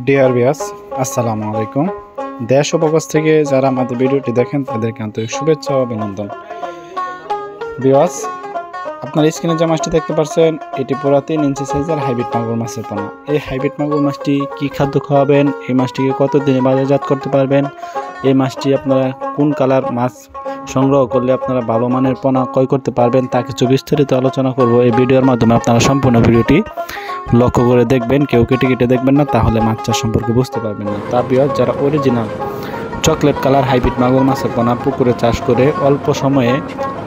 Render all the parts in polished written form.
Dear viewers, আসসালামু আলাইকুম। দেশ ও প্রবাস থেকে যারা আমাদের ভিডিওটি দেখেন তাদেরকে আন্তরিক শুভেচ্ছা ও অভিনন্দন। ভিউয়ার্স, আপনার স্ক্রিনে যে মাছটি দেখতে পাচ্ছেন এটি পুরা 3 ইঞ্চি সাইজের হাইব্রিড মাগুর মাছের পোনা। এই হাইব্রিড মাগুর মাছটি কী খাদ্য খাওয়াবেন, এই মাছটিকে কতদিনে বাজারজাত করতে পারবেন, এই মাছটি আপনারা কোন কালার মাছ সংগ্রহ করলে আপনারা ভালো মানের পোনা ক্রয় করতে পারবেন তা কিছু বিস্তারিত আলোচনা করব এই ভিডিওর মাধ্যমে। আপনারা সম্পূর্ণ ভিডিওটি লক্ষ্য করে দেখবেন, কেউ কেটে কেটে দেখবেন না, তাহলে মাছ চাষ সম্পর্কে বুঝতে পারবেন না। তা ভিউয়ার্স, যারা অরিজিনাল চকলেট কালার হাইব্রিড মাগুর মাছের পোনা পুকুরে চাষ করে অল্প সময়ে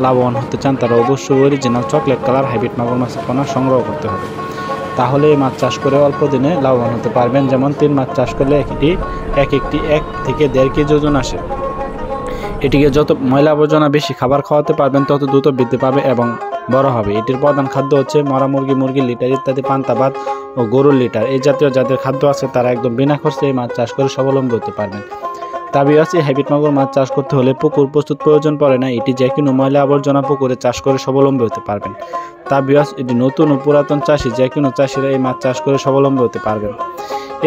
লাভবান হতে চান, তারা অবশ্যই অরিজিনাল চকলেট কালার হাইব্রিড মাগুর মাছের পোনা সংগ্রহ করতে হবে। তাহলে এই মাছ চাষ করে অল্প দিনে লাভবান হতে পারবেন। যেমন 3 মাছ চাষ করলে এক থেকে 1.5 কেজি ওজন আসে। এটিকে যত ময়লা আবর্জনা বেশি খাবার খাওয়াতে পারবেন তত দ্রুত বৃদ্ধি পাবে এবং বড় হবে। এটির প্রধান খাদ্য হচ্ছে মরা মুরগির লিটার ইত্যাদি, পান্তা ভাত ও গরুর লিটার। এই জাতীয় যাদের খাদ্য আছে তারা একদম বিনা খরচে এই মাছ চাষ করে স্বাবলম্বী হতে পারবেন। তা ভিউয়ার্স, এই হাইব্রিড মাগুর মাছ চাষ করতে হলে পুকুর প্রস্তুত প্রয়োজন পড়ে না। এটি যে কোনো ময়লা আবর্জনা পুকুরে চাষ করে স্বাবলম্বী হতে পারবেন। তা ভিউয়ার্স, এটি নতুন ও পুরাতন চাষি যে কোনো চাষিরা এই মাছ চাষ করে স্বাবলম্বী হতে পারবেন।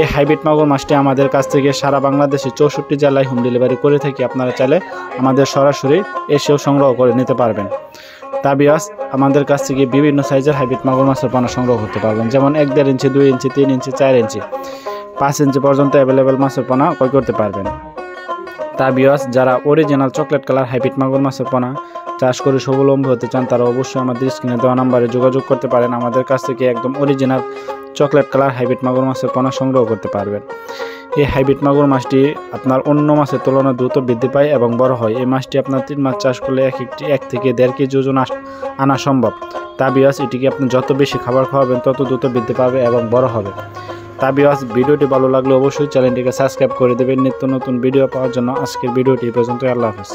এই হাইব্রিড মাগুর মাছটি আমাদের কাছ থেকে সারা বাংলাদেশে 64 জেলায় হোম ডেলিভারি করে থাকি। আপনারা চাইলে আমাদের সরাসরি এসেও সংগ্রহ করে নিতে পারবেন। তা ভিউয়ার্স, আমাদের কাছ থেকে বিভিন্ন সাইজের হাইব্রিড মাগুর মাছের পোনা সংগ্রহ করতে পারবেন। যেমন 1.5 ইঞ্চি, 2 ইঞ্চি, 3 ইঞ্চি, 4 ইঞ্চি, 5 ইঞ্চি পর্যন্ত অ্যাভেলেবেল মাছের পোনা ক্রয় করতে পারবেন। তা ভিউয়ার্স, যারা অরিজিনাল চকলেট কালার হাইব্রিড মাগুর মাছের পোনা চাষ করে স্বাবলম্বী হতে চান তারা অবশ্যই আমাদের স্ক্রিনে দেওয়া নাম্বারে যোগাযোগ করতে পারেন। আমাদের কাছ থেকে একদম অরিজিনাল চকলেট কালার হাইব্রিড মাগুর মাছের পোনা সংগ্রহ করতে পারবেন। এই হাইব্রিড মাগুর মাছটি আপনার অন্য মাছের তুলনায় দ্রুত বৃদ্ধি পায় এবং বড় হয়। এই মাছটি আপনার 3 মাছ চাষ করলে 1 থেকে 1.5 কেজি ওজন আনা সম্ভব। তা ভিউয়ার্স, এটিকে আপনি যত বেশি খাবার খাওয়াবেন তত দ্রুত বৃদ্ধি পাবে এবং বড় হবে। তা ভিউয়ার্স, ভিডিওটি ভালো লাগলে অবশ্যই চ্যানেলটিকে সাবস্ক্রাইব করে দেবেন নিত্য নতুন ভিডিও পাওয়ার জন্য। আজকের ভিডিওটি এই পর্যন্ত। আল্লাহ হাফেজ।